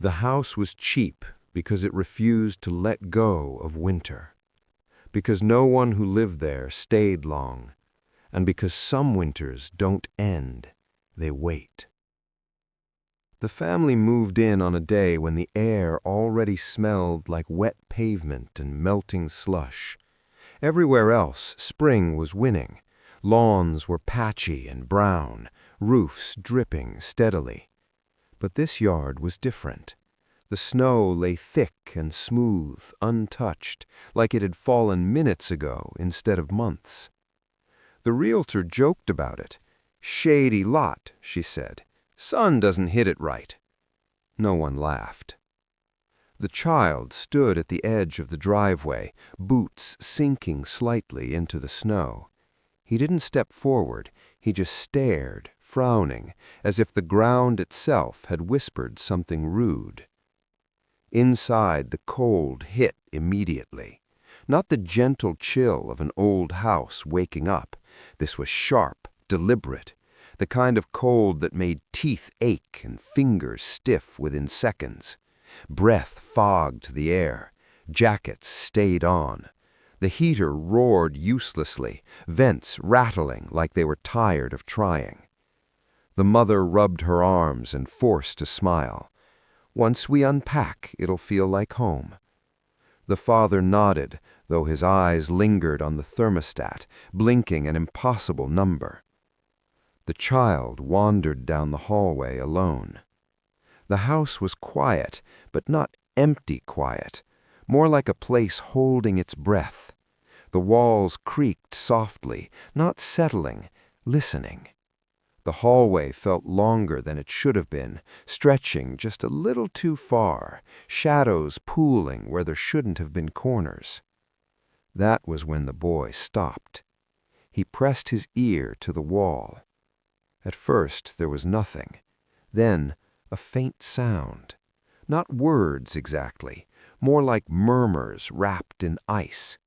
The house was cheap because it refused to let go of winter, because no one who lived there stayed long, and because some winters don't end, they wait. The family moved in on a day when the air already smelled like wet pavement and melting slush. Everywhere else, spring was winning. Lawns were patchy and brown, roofs dripping steadily. But this yard was different. The snow lay thick and smooth, untouched, like it had fallen minutes ago instead of months. The realtor joked about it. "Shady lot," she said. "Sun doesn't hit it right." No one laughed. The child stood at the edge of the driveway, boots sinking slightly into the snow. He didn't step forward, he just stared, frowning, as if the ground itself had whispered something rude. Inside, the cold hit immediately. Not the gentle chill of an old house waking up. This was sharp, deliberate, the kind of cold that made teeth ache and fingers stiff within seconds. Breath fogged the air. Jackets stayed on. The heater roared uselessly, vents rattling like they were tired of trying. The mother rubbed her arms and forced a smile. "Once we unpack, it'll feel like home." The father nodded, though his eyes lingered on the thermostat, blinking an impossible number. The child wandered down the hallway alone. The house was quiet, but not empty quiet, more like a place holding its breath. The walls creaked softly, not settling, listening. The hallway felt longer than it should have been, stretching just a little too far, shadows pooling where there shouldn't have been corners. That was when the boy stopped. He pressed his ear to the wall. At first there was nothing. Then a faint sound. Not words exactly, more like murmurs wrapped in ice.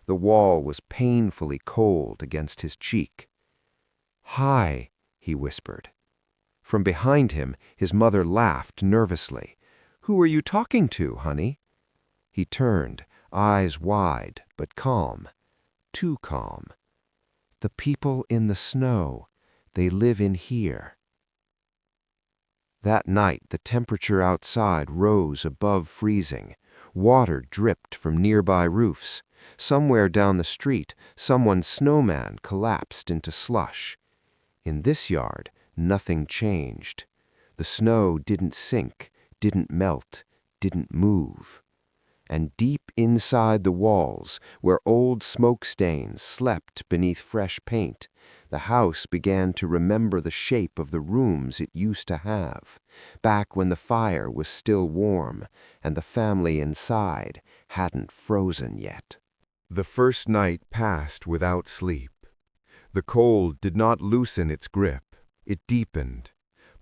The wall was painfully cold against his cheek. "Hi," he whispered. From behind him, his mother laughed nervously. "Who are you talking to, honey?" He turned, eyes wide but calm. Too calm. "The people in the snow. They live in here." That night, the temperature outside rose above freezing. Water dripped from nearby roofs. Somewhere down the street, someone's snowman collapsed into slush. In this yard, nothing changed. The snow didn't sink, didn't melt, didn't move. And deep inside the walls, where old smoke stains slept beneath fresh paint, the house began to remember the shape of the rooms it used to have, back when the fire was still warm and the family inside hadn't frozen yet. The first night passed without sleep. The cold did not loosen its grip, it deepened.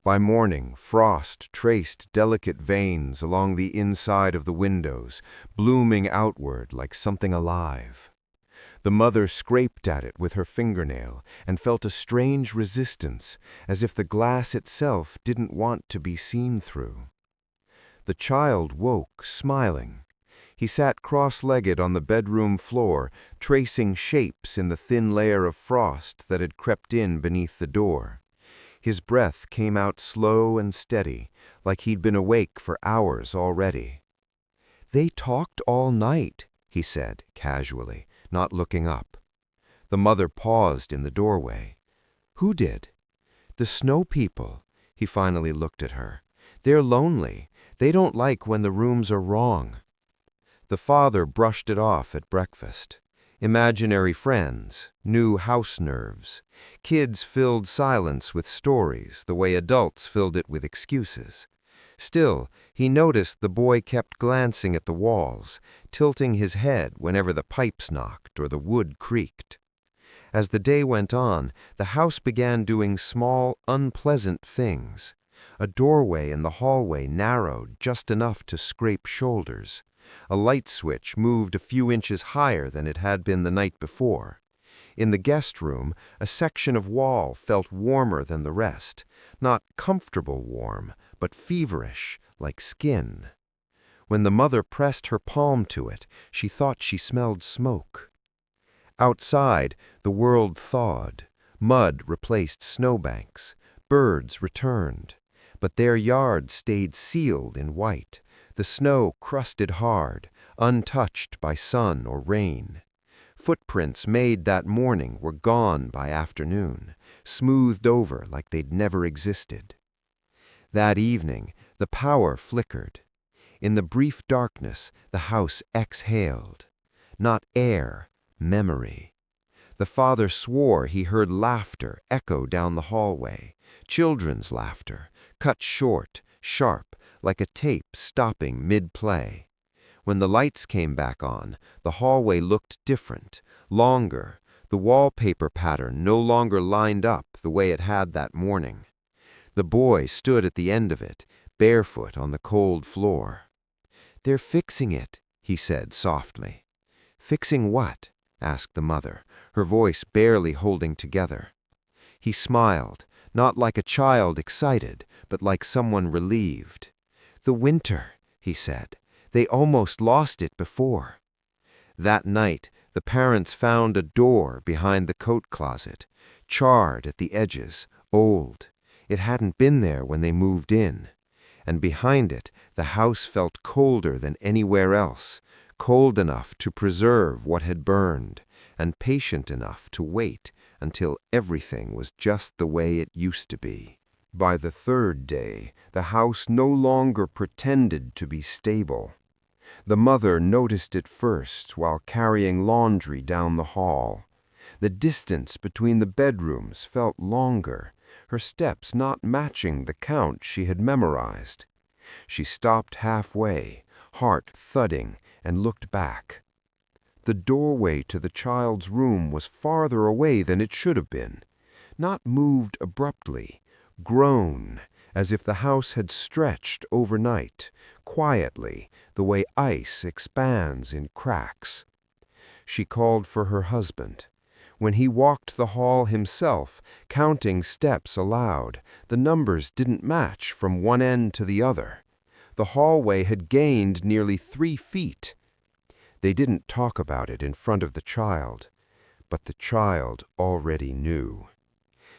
By morning, frost traced delicate veins along the inside of the windows, blooming outward like something alive. The mother scraped at it with her fingernail and felt a strange resistance, as if the glass itself didn't want to be seen through. The child woke, smiling. He sat cross-legged on the bedroom floor, tracing shapes in the thin layer of frost that had crept in beneath the door. His breath came out slow and steady, like he'd been awake for hours already. "They talked all night," he said casually, not looking up. The mother paused in the doorway. "Who did?" "The snow people." He finally looked at her. "They're lonely. They don't like when the rooms are wrong." The father brushed it off at breakfast. Imaginary friends, new house nerves. Kids filled silence with stories the way adults filled it with excuses. Still, he noticed the boy kept glancing at the walls, tilting his head whenever the pipes knocked or the wood creaked. As the day went on, the house began doing small, unpleasant things. A doorway in the hallway narrowed just enough to scrape shoulders. A light switch moved a few inches higher than it had been the night before. In the guest room, a section of wall felt warmer than the rest, not comfortable warm, but feverish, like skin. When the mother pressed her palm to it, she thought she smelled smoke. Outside, the world thawed. Mud replaced snowbanks. Birds returned. But their yards stayed sealed in white, the snow crusted hard, untouched by sun or rain. Footprints made that morning were gone by afternoon, smoothed over like they'd never existed. That evening, the power flickered. In the brief darkness, the house exhaled. Not air, memory. The father swore he heard laughter echo down the hallway, children's laughter, cut short, sharp, like a tape stopping mid-play. When the lights came back on, the hallway looked different, longer, the wallpaper pattern no longer lined up the way it had that morning. The boy stood at the end of it, barefoot on the cold floor. "They're fixing it," he said softly. "Fixing what?" asked the mother, her voice barely holding together. He smiled, not like a child excited, but like someone relieved. "The winter," he said. "They almost lost it before." That night, the parents found a door behind the coat closet, charred at the edges, old. It hadn't been there when they moved in. And behind it, the house felt colder than anywhere else, cold enough to preserve what had burned, and patient enough to wait until everything was just the way it used to be. By the third day, the house no longer pretended to be stable. The mother noticed it first while carrying laundry down the hall. The distance between the bedrooms felt longer, her steps not matching the count she had memorized. She stopped halfway, heart thudding, and looked back. The doorway to the child's room was farther away than it should have been, not moved abruptly, grown, as if the house had stretched overnight, quietly, the way ice expands in cracks. She called for her husband. When he walked the hall himself, counting steps aloud, the numbers didn't match from one end to the other. The hallway had gained nearly 3 feet. They didn't talk about it in front of the child, but the child already knew.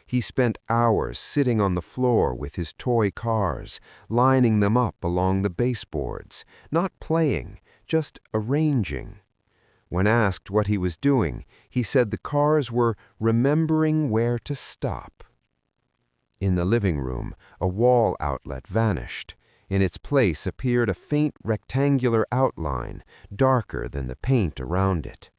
He spent hours sitting on the floor with his toy cars, lining them up along the baseboards, not playing, just arranging. When asked what he was doing, he said the cars were remembering where to stop. In the living room, a wall outlet vanished. In its place appeared a faint rectangular outline, darker than the paint around it.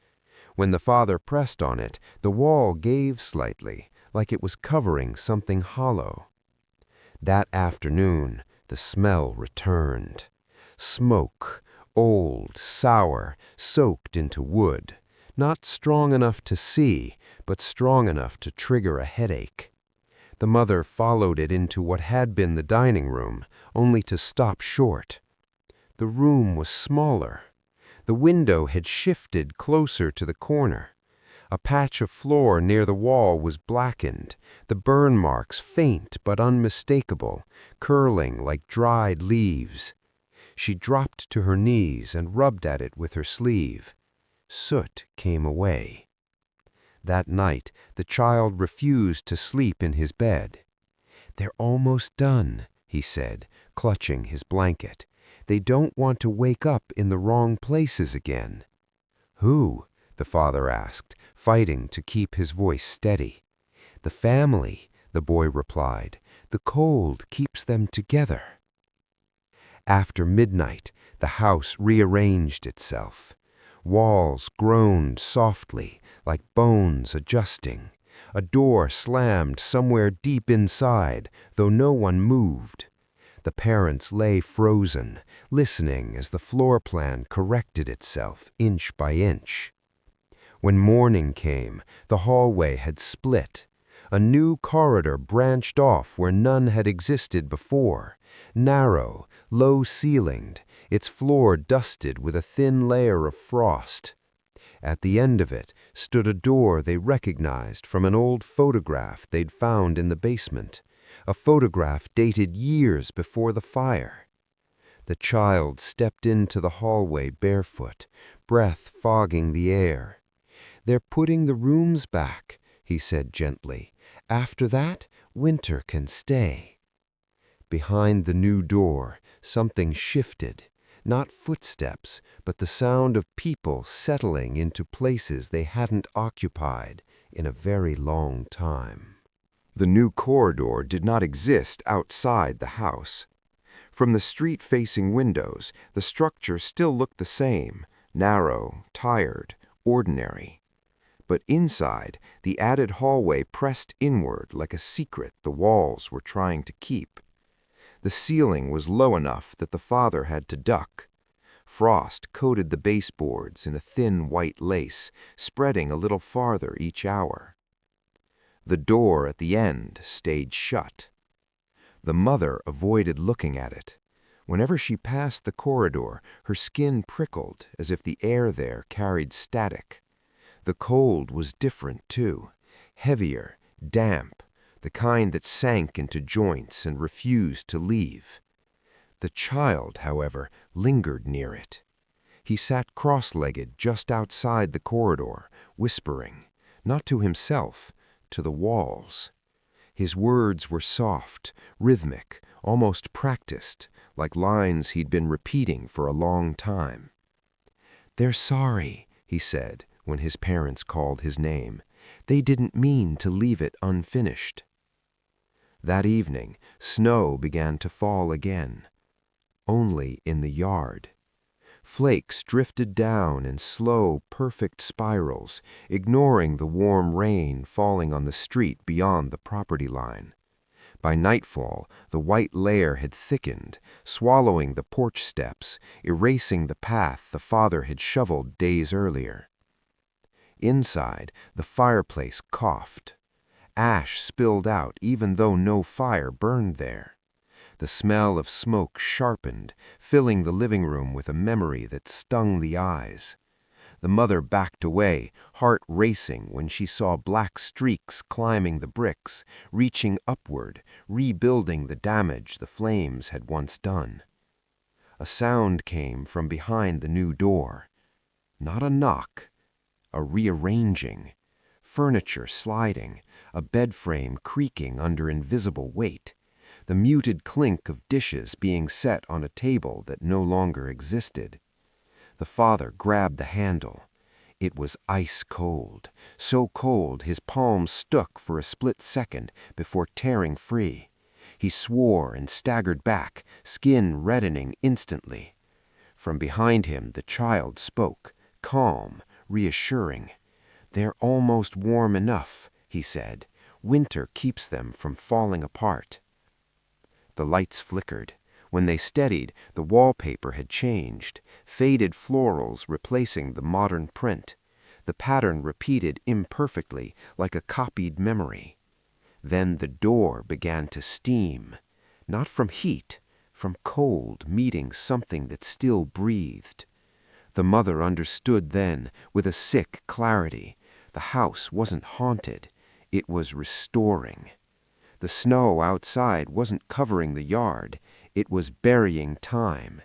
When the father pressed on it, the wall gave slightly, like it was covering something hollow. That afternoon, the smell returned. Smoke, old, sour, soaked into wood, not strong enough to see, but strong enough to trigger a headache. The mother followed it into what had been the dining room, only to stop short. The room was smaller. The window had shifted closer to the corner. A patch of floor near the wall was blackened, the burn marks faint but unmistakable, curling like dried leaves. She dropped to her knees and rubbed at it with her sleeve. Soot came away. That night, the child refused to sleep in his bed. "They're almost done," he said, clutching his blanket. "They don't want to wake up in the wrong places again." "Who?" the father asked, fighting to keep his voice steady. "The family," the boy replied. "The cold keeps them together." After midnight, the house rearranged itself. Walls groaned softly, like bones adjusting. A door slammed somewhere deep inside, though no one moved. The parents lay frozen, listening as the floor plan corrected itself inch by inch. When morning came, the hallway had split. A new corridor branched off where none had existed before, narrow, low-ceilinged, its floor dusted with a thin layer of frost. At the end of it stood a door they recognized from an old photograph they'd found in the basement, a photograph dated years before the fire. The child stepped into the hallway barefoot, breath fogging the air. "They're putting the rooms back," he said gently. "After that, winter can stay." Behind the new door, something shifted. Not footsteps, but the sound of people settling into places they hadn't occupied in a very long time. The new corridor did not exist outside the house. From the street-facing windows, the structure still looked the same, narrow, tired, ordinary. But inside, the added hallway pressed inward like a secret the walls were trying to keep. The ceiling was low enough that the father had to duck. Frost coated the baseboards in a thin white lace, spreading a little farther each hour. The door at the end stayed shut. The mother avoided looking at it. Whenever she passed the corridor, her skin prickled as if the air there carried static. The cold was different, too, heavier, damp, the kind that sank into joints and refused to leave. The child, however, lingered near it. He sat cross-legged just outside the corridor, whispering, not to himself, to the walls. His words were soft, rhythmic, almost practiced, like lines he'd been repeating for a long time. "They're sorry," he said when his parents called his name. "They didn't mean to leave it unfinished." That evening, snow began to fall again. Only in the yard. Flakes drifted down in slow, perfect spirals, ignoring the warm rain falling on the street beyond the property line. By nightfall, the white layer had thickened, swallowing the porch steps, erasing the path the father had shoveled days earlier. Inside, the fireplace coughed. Ash spilled out even though no fire burned there. The smell of smoke sharpened, filling the living room with a memory that stung the eyes. The mother backed away, heart racing when she saw black streaks climbing the bricks, reaching upward, rebuilding the damage the flames had once done. A sound came from behind the new door. Not a knock, a rearranging. Furniture sliding, a bed frame creaking under invisible weight. The muted clink of dishes being set on a table that no longer existed. The father grabbed the handle. It was ice cold, so cold his palms stuck for a split second before tearing free. He swore and staggered back, skin reddening instantly. From behind him the child spoke, calm, reassuring. "They're almost warm enough," he said. "Winter keeps them from falling apart." The lights flickered. When they steadied, the wallpaper had changed, faded florals replacing the modern print. The pattern repeated imperfectly, like a copied memory. Then the door began to steam, not from heat, from cold meeting something that still breathed. The mother understood then, with a sick clarity. The house wasn't haunted, it was restoring. The snow outside wasn't covering the yard, it was burying time.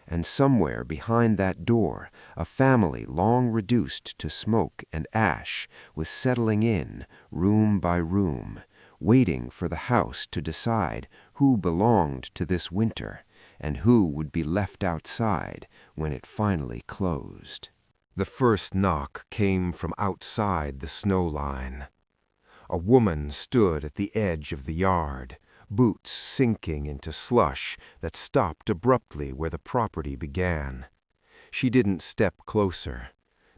And somewhere behind that door, a family long reduced to smoke and ash was settling in, room by room, waiting for the house to decide who belonged to this winter and who would be left outside when it finally closed. The first knock came from outside the snow line. A woman stood at the edge of the yard, boots sinking into slush that stopped abruptly where the property began. She didn't step closer.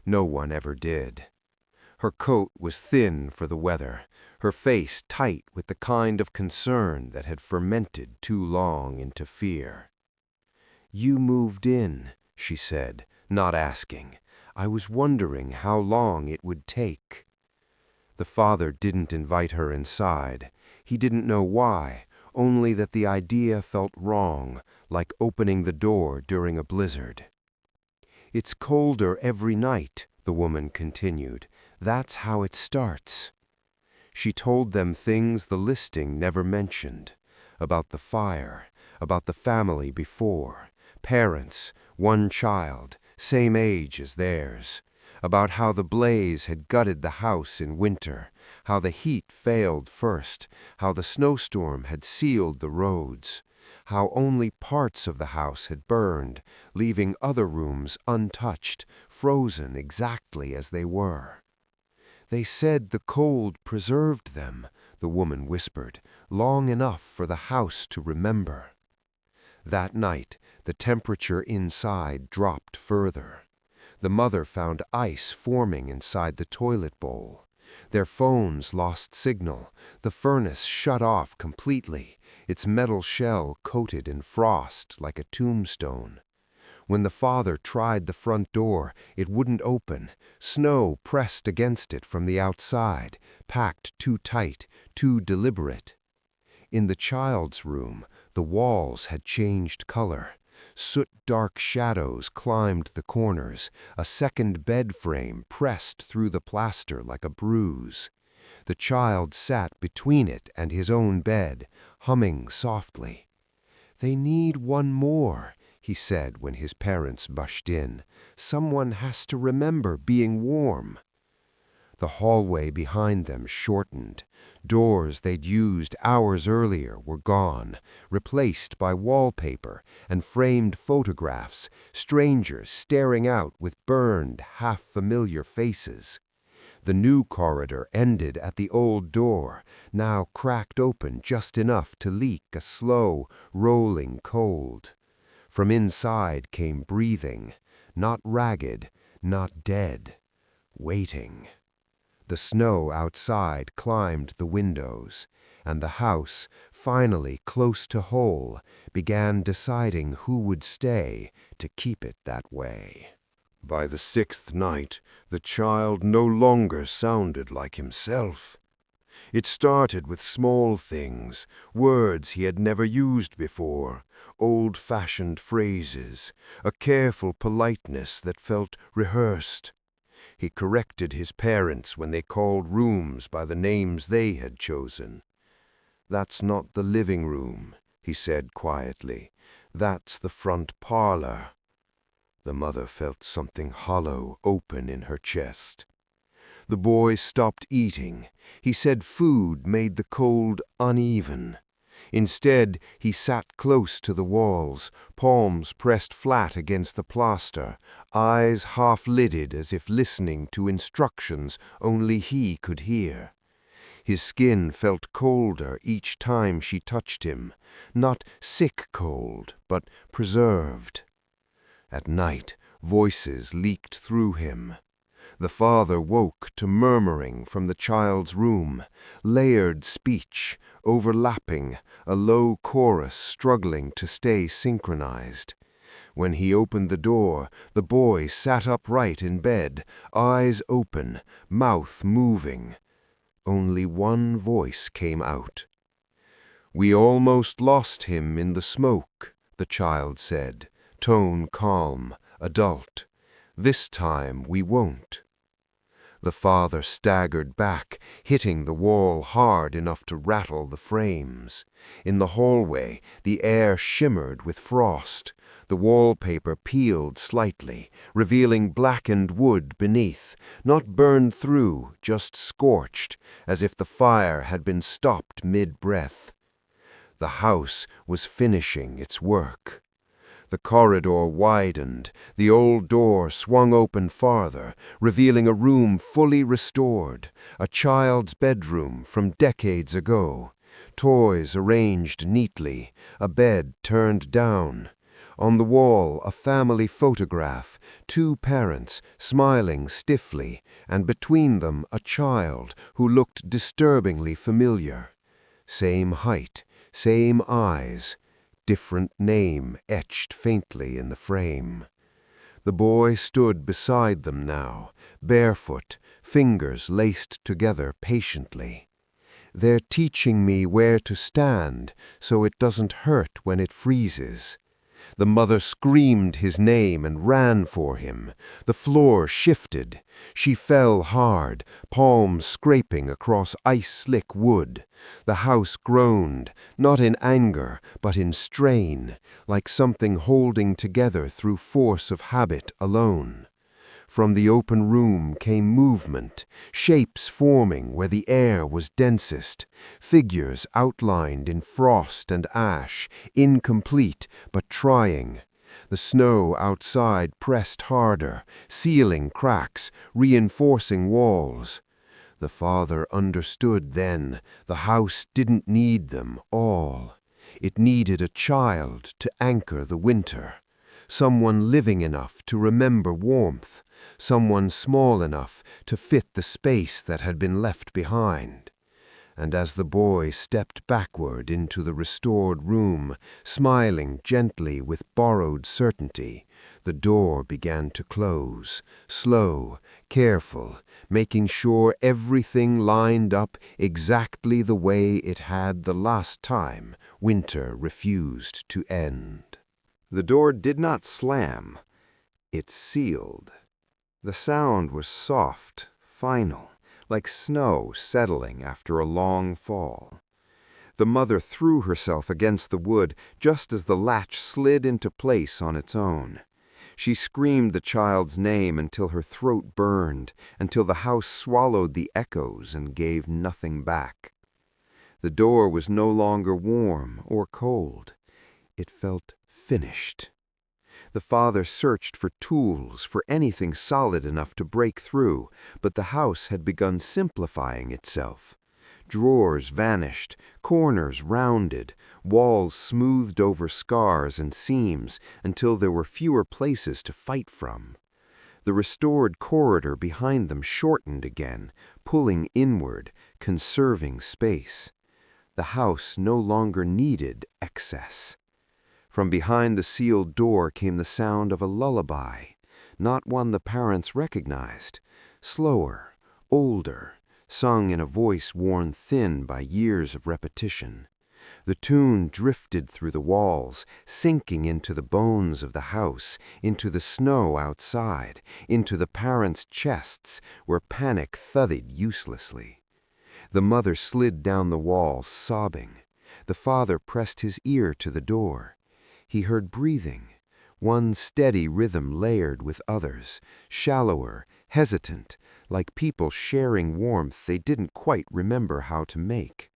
No one ever did. Her coat was thin for the weather, her face tight with the kind of concern that had fermented too long into fear. "You moved in," she said, not asking. "I was wondering how long it would take." The father didn't invite her inside. He didn't know why, only that the idea felt wrong, like opening the door during a blizzard. "It's colder every night," the woman continued. "That's how it starts." She told them things the listing never mentioned, about the fire, about the family before, parents, one child, same age as theirs, about how the blaze had gutted the house in winter, how the heat failed first, how the snowstorm had sealed the roads, how only parts of the house had burned, leaving other rooms untouched, frozen exactly as they were. "They said the cold preserved them," the woman whispered, "long enough for the house to remember." That night, the temperature inside dropped further. The mother found ice forming inside the toilet bowl. Their phones lost signal, the furnace shut off completely, its metal shell coated in frost like a tombstone. When the father tried the front door, it wouldn't open. Snow pressed against it from the outside, packed too tight, too deliberate. In the child's room, the walls had changed color. Soot-dark shadows climbed the corners, a second bed frame pressed through the plaster like a bruise. The child sat between it and his own bed, humming softly. "They need one more," he said when his parents bushed in. "Someone has to remember being warm." The hallway behind them shortened. Doors they'd used hours earlier were gone, replaced by wallpaper and framed photographs, strangers staring out with burned, half-familiar faces. The new corridor ended at the old door, now cracked open just enough to leak a slow, rolling cold. From inside came breathing, not ragged, not dead, waiting. The snow outside climbed the windows, and the house, finally close to whole, began deciding who would stay to keep it that way. By the sixth night, the child no longer sounded like himself. It started with small things, words he had never used before, old-fashioned phrases, a careful politeness that felt rehearsed. He corrected his parents when they called rooms by the names they had chosen. "That's not the living room," he said quietly. "That's the front parlor." The mother felt something hollow open in her chest. The boy stopped eating. He said food made the cold uneven. Instead, he sat close to the walls, palms pressed flat against the plaster, eyes half-lidded as if listening to instructions only he could hear. His skin felt colder each time she touched him, not sick cold, but preserved. At night, voices leaked through him. The father woke to murmuring from the child's room, layered speech, overlapping, a low chorus struggling to stay synchronized. When he opened the door, the boy sat upright in bed, eyes open, mouth moving. Only one voice came out. "We almost lost him in the smoke," the child said, tone calm, adult. "This time we won't." The father staggered back, hitting the wall hard enough to rattle the frames. In the hallway, the air shimmered with frost. The wallpaper peeled slightly, revealing blackened wood beneath, not burned through, just scorched, as if the fire had been stopped mid-breath. The house was finishing its work. The corridor widened, the old door swung open farther, revealing a room fully restored, a child's bedroom from decades ago, toys arranged neatly, a bed turned down. On the wall, a family photograph, two parents smiling stiffly, and between them a child who looked disturbingly familiar. Same height, same eyes, different name etched faintly in the frame. The boy stood beside them now, barefoot, fingers laced together patiently. "They're teaching me where to stand so it doesn't hurt when it freezes. The mother screamed his name and ran for him. The floor shifted. She fell hard, palms scraping across ice-slick wood. The house groaned, not in anger, but in strain, like something holding together through force of habit alone. From the open room came movement, shapes forming where the air was densest, figures outlined in frost and ash, incomplete but trying. The snow outside pressed harder, sealing cracks, reinforcing walls. The father understood then the house didn't need them all. It needed a child to anchor the winter, someone living enough to remember warmth, someone small enough to fit the space that had been left behind. And as the boy stepped backward into the restored room, smiling gently with borrowed certainty, the door began to close, slow, careful, making sure everything lined up exactly the way it had the last time winter refused to end. The door did not slam. It sealed. The sound was soft, final, like snow settling after a long fall. The mother threw herself against the wood just as the latch slid into place on its own. She screamed the child's name until her throat burned, until the house swallowed the echoes and gave nothing back. The door was no longer warm or cold. It felt finished. The father searched for tools, for anything solid enough to break through, but the house had begun simplifying itself. Drawers vanished, corners rounded, walls smoothed over scars and seams until there were fewer places to fight from. The restored corridor behind them shortened again, pulling inward, conserving space. The house no longer needed excess. From behind the sealed door came the sound of a lullaby, not one the parents recognized, slower, older, sung in a voice worn thin by years of repetition. The tune drifted through the walls, sinking into the bones of the house, into the snow outside, into the parents' chests where panic thudded uselessly. The mother slid down the wall, sobbing. The father pressed his ear to the door. He heard breathing, one steady rhythm layered with others, shallower, hesitant, like people sharing warmth they didn't quite remember how to make.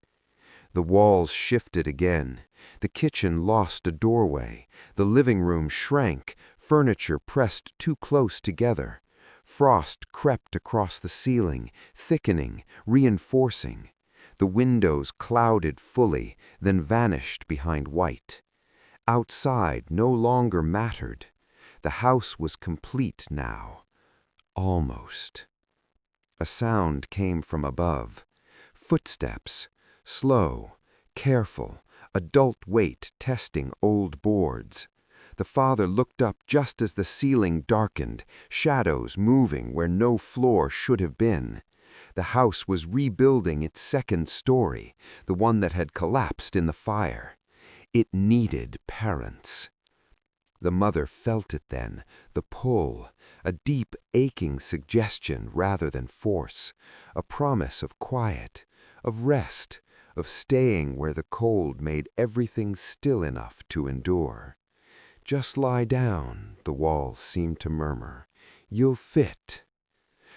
The walls shifted again. The kitchen lost a doorway. The living room shrank, furniture pressed too close together. Frost crept across the ceiling, thickening, reinforcing. The windows clouded fully, then vanished behind white. Outside no longer mattered. The house was complete now. Almost. A sound came from above. Footsteps, slow, careful, adult weight testing old boards. The father looked up just as the ceiling darkened, shadows moving where no floor should have been. The house was rebuilding its second story, the one that had collapsed in the fire. It needed parents. The mother felt it then, the pull, a deep, aching suggestion rather than force, a promise of quiet, of rest, of staying where the cold made everything still enough to endure. "Just lie down," the walls seemed to murmur. "You'll fit."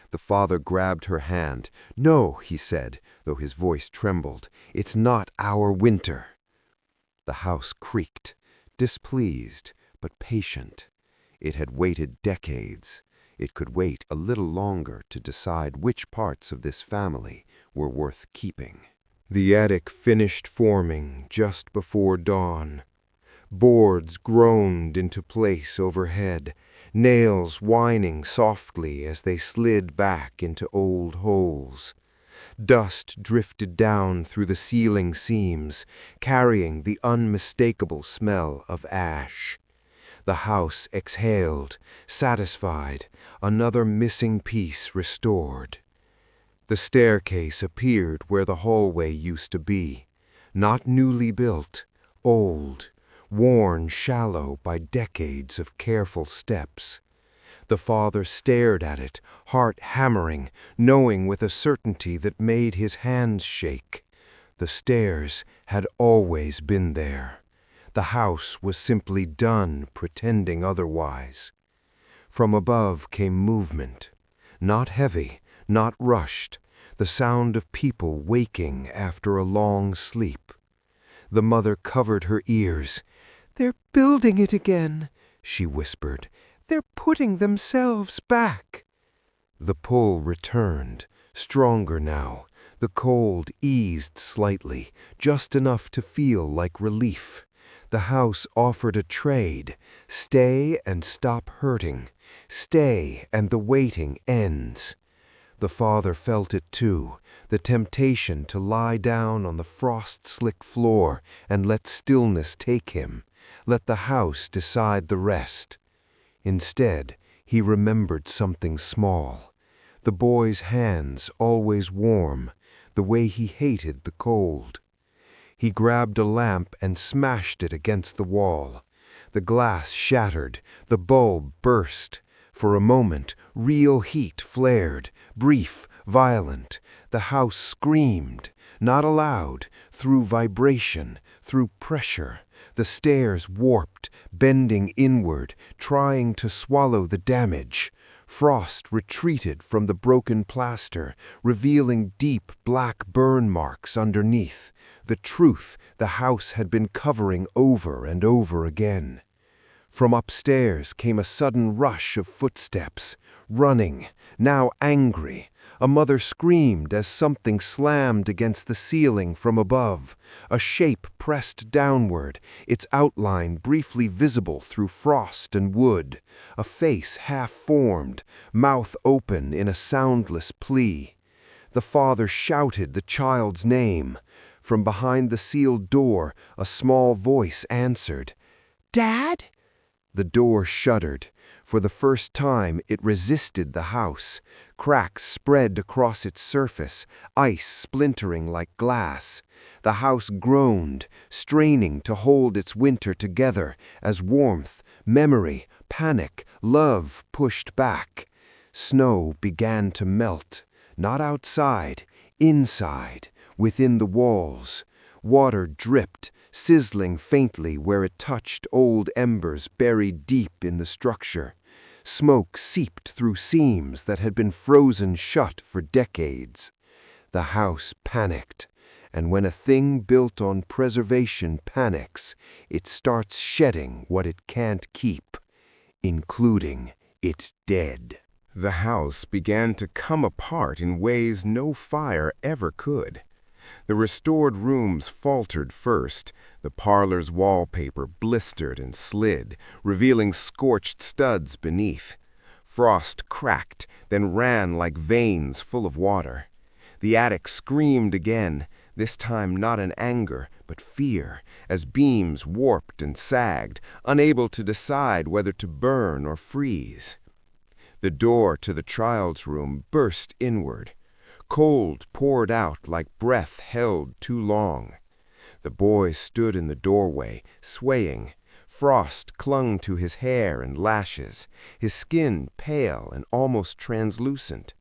The father grabbed her hand. "No," he said, though his voice trembled. "It's not our winter." The house creaked, displeased, but patient. It had waited decades. It could wait a little longer to decide which parts of this family were worth keeping. The attic finished forming just before dawn. Boards groaned into place overhead, nails whining softly as they slid back into old holes. Dust drifted down through the ceiling seams, carrying the unmistakable smell of ash. The house exhaled, satisfied, another missing piece restored. The staircase appeared where the hallway used to be, not newly built, old, worn shallow by decades of careful steps. The father stared at it, heart hammering, knowing with a certainty that made his hands shake. The stairs had always been there. The house was simply done pretending otherwise. From above came movement, not heavy, not rushed, the sound of people waking after a long sleep. The mother covered her ears. "They're building it again," she whispered. "They're putting themselves back." The pull returned, stronger now. The cold eased slightly, just enough to feel like relief. The house offered a trade. Stay and stop hurting. Stay and the waiting ends. The father felt it too, the temptation to lie down on the frost-slick floor and let stillness take him, let the house decide the rest. Instead, he remembered something small. The boy's hands, always warm, the way he hated the cold. He grabbed a lamp and smashed it against the wall. The glass shattered, the bulb burst. For a moment, real heat flared, brief, violent. The house screamed, not aloud, through vibration, through pressure. The stairs warped, bending inward, trying to swallow the damage. Frost retreated from the broken plaster, revealing deep black burn marks underneath, the truth the house had been covering over and over again. From upstairs came a sudden rush of footsteps, running, now angry. A mother screamed as something slammed against the ceiling from above, a shape pressed downward, its outline briefly visible through frost and wood, a face half-formed, mouth open in a soundless plea. The father shouted the child's name. From behind the sealed door, a small voice answered, "Dad?" The door shuddered. For the first time, it resisted the house. Cracks spread across its surface, ice splintering like glass. The house groaned, straining to hold its winter together as warmth, memory, panic, love pushed back. Snow began to melt, not outside, inside, within the walls. Water dripped, sizzling faintly where it touched old embers buried deep in the structure. Smoke seeped through seams that had been frozen shut for decades. The house panicked, and when a thing built on preservation panics, it starts shedding what it can't keep, including its dead. The house began to come apart in ways no fire ever could. The restored rooms faltered first. The parlor's wallpaper blistered and slid, revealing scorched studs beneath. Frost cracked, then ran like veins full of water. The attic screamed again, this time not in anger, but fear, as beams warped and sagged, unable to decide whether to burn or freeze. The door to the child's room burst inward. Cold poured out like breath held too long. The boy stood in the doorway, swaying. Frost clung to his hair and lashes, his skin pale and almost translucent.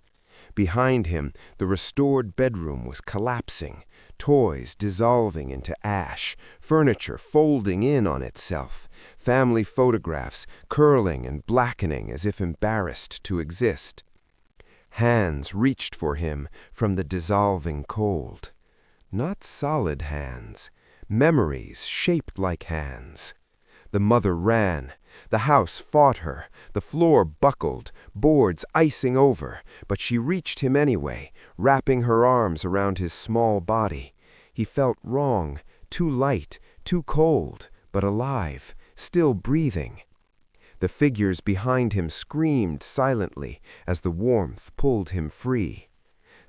Behind him, the restored bedroom was collapsing, toys dissolving into ash, furniture folding in on itself, family photographs curling and blackening as if embarrassed to exist. Hands reached for him from the dissolving cold. Not solid hands, memories shaped like hands. The mother ran. The house fought her. The floor buckled, boards icing over, but she reached him anyway, wrapping her arms around his small body. He felt wrong, too light, too cold, but alive, still breathing. The figures behind him screamed silently as the warmth pulled him free.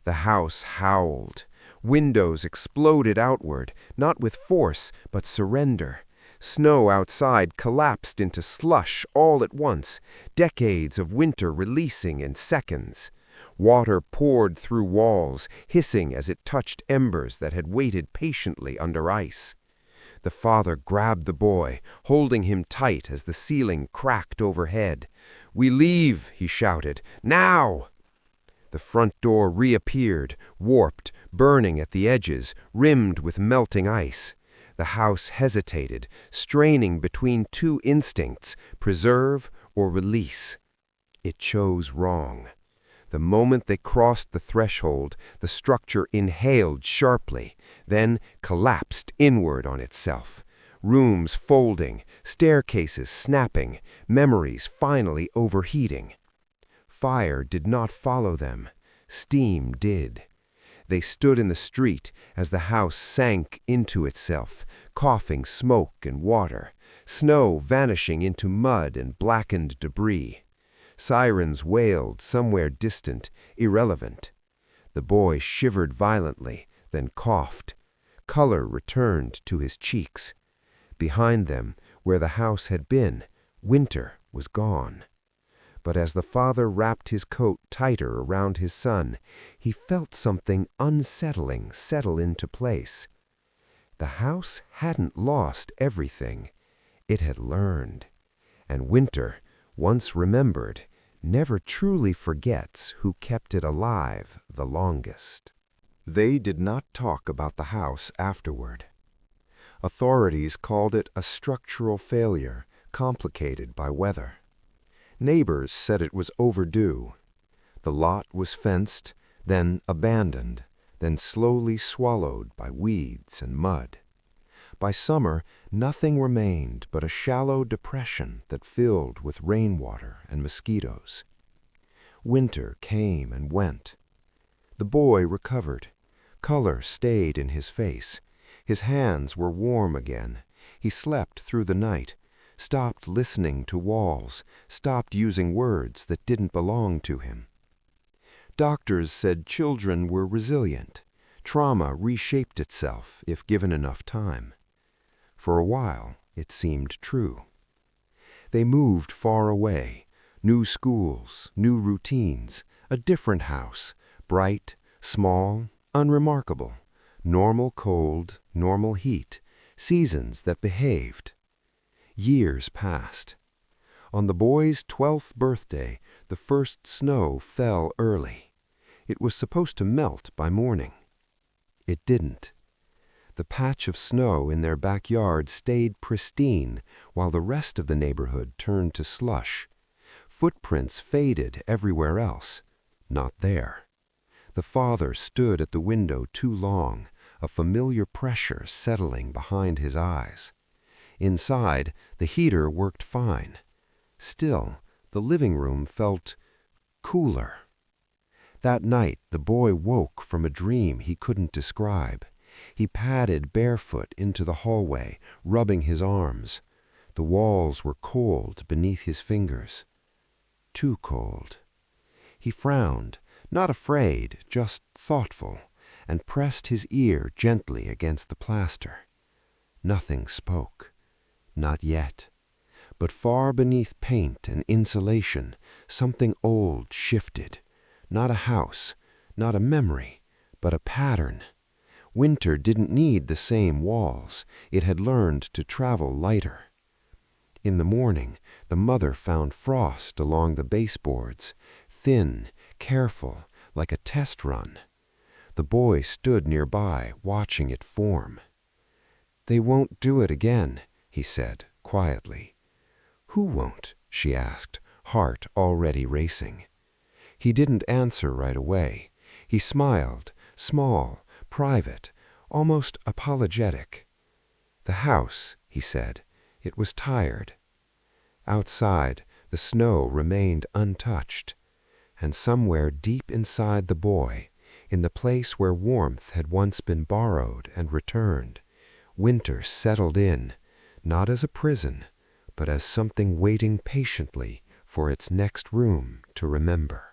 The house howled. Windows exploded outward, not with force, but surrender. Snow outside collapsed into slush all at once, decades of winter releasing in seconds. Water poured through walls, hissing as it touched embers that had waited patiently under ice. The father grabbed the boy, holding him tight as the ceiling cracked overhead. "We leave," he shouted. "Now!" The front door reappeared, warped, burning at the edges, rimmed with melting ice. The house hesitated, straining between two instincts, preserve or release. It chose wrong. The moment they crossed the threshold, the structure inhaled sharply, then collapsed inward on itself. Rooms folding, staircases snapping, memories finally overheating. Fire did not follow them. Steam did. They stood in the street as the house sank into itself, coughing smoke and water, snow vanishing into mud and blackened debris. Sirens wailed somewhere distant, irrelevant. The boy shivered violently, then coughed. Color returned to his cheeks. Behind them, where the house had been, winter was gone. But as the father wrapped his coat tighter around his son, he felt something unsettling settle into place. The house hadn't lost everything. It had learned. And winter, once remembered, never truly forgets who kept it alive the longest. They did not talk about the house afterward. Authorities called it a structural failure, complicated by weather. Neighbors said it was overdue. The lot was fenced, then abandoned, then slowly swallowed by weeds and mud. By summer, nothing remained but a shallow depression that filled with rainwater and mosquitoes. Winter came and went. The boy recovered. Color stayed in his face. His hands were warm again. He slept through the night, stopped listening to walls, stopped using words that didn't belong to him. Doctors said children were resilient. Trauma reshaped itself if given enough time. For a while, it seemed true. They moved far away, new schools, new routines, a different house, bright, small, unremarkable, normal cold, normal heat, seasons that behaved. Years passed. On the boy's 12th birthday, the first snow fell early. It was supposed to melt by morning. It didn't. The patch of snow in their backyard stayed pristine while the rest of the neighborhood turned to slush. Footprints faded everywhere else. Not there. The father stood at the window too long, a familiar pressure settling behind his eyes. Inside, the heater worked fine. Still, the living room felt cooler. That night, the boy woke from a dream he couldn't describe. He padded barefoot into the hallway, rubbing his arms. The walls were cold beneath his fingers. Too cold. He frowned, not afraid, just thoughtful, and pressed his ear gently against the plaster. Nothing spoke. Not yet. But far beneath paint and insulation, something old shifted. Not a house, not a memory, but a pattern. Winter didn't need the same walls. It had learned to travel lighter. In the morning, the mother found frost along the baseboards, thin, careful, like a test run. The boy stood nearby, watching it form. "They won't do it again," he said, quietly. "Who won't?" she asked, heart already racing. He didn't answer right away. He smiled, small, private, almost apologetic. "The house," he said. It was tired. Outside, the snow remained untouched. And somewhere deep inside the boy, in the place where warmth had once been borrowed and returned, winter settled in, not as a prison, but as something waiting patiently for its next room to remember.